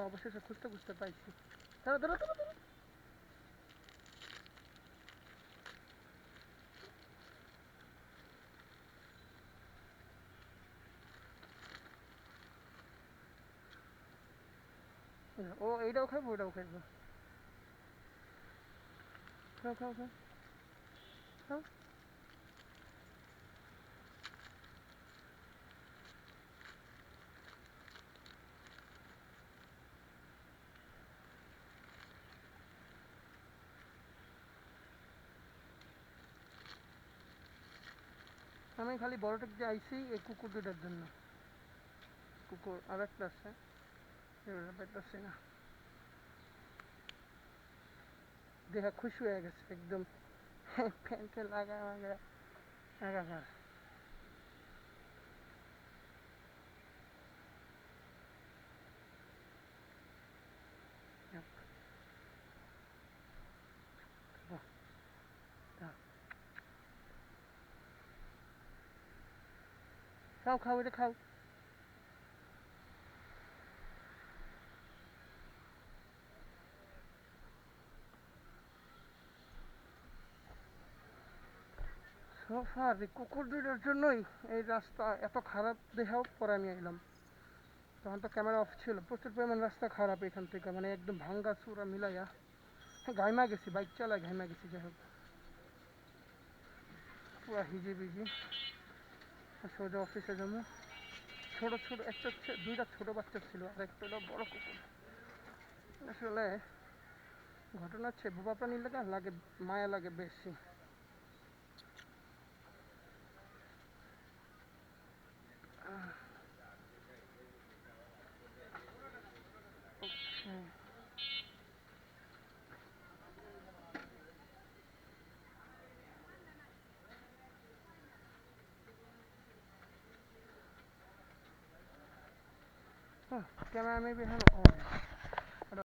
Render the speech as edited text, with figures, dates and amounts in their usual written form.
অবশেষে খুঁজতে খুঁজতে পাইছি। দাঁড়া দাঁড়া দাঁড়া দাঁড়া। ও এইটাও খাইবো ওটাও খাইবো। খাও খাও খাও খাও। আমি খালি বড়টা যে আইছি এই কুকুর দুটার জন্য। কুকুর আর একটা আছে, পাইতেছি না। দেখা খুশি হয়ে গেছে একদম। প্যান্টে লাগা লাগা একাকার। খাও খাও এটা খাও। সোফার এই কুকুর দুইটার জন্যই এই রাস্তা এত খারাপ দেখাও পরে আমি এলাম। তখন তো ক্যামেরা অফ ছিল। প্রচুর পরিমাণ রাস্তা খারাপ এখান থেকে, মানে একদম ভাঙ্গা চূড়া মিলাইয়া। হ্যাঁ ঘাইমা গেছি, বাইক চালায় ঘাইমা গেছি। যাই হোক পুরা হিজি বিজি। সোজা অফিসে যাবো। ছোট ছোট একটা দুইটা ছোট বাচ্চা ছিল আর একটা হলো বড় কুকুর। আসলে ঘটনা হচ্ছে বোবা প্রাণীর লাগে মায়া লাগে বেশি। ক্যামেরা মেবি এখন অন।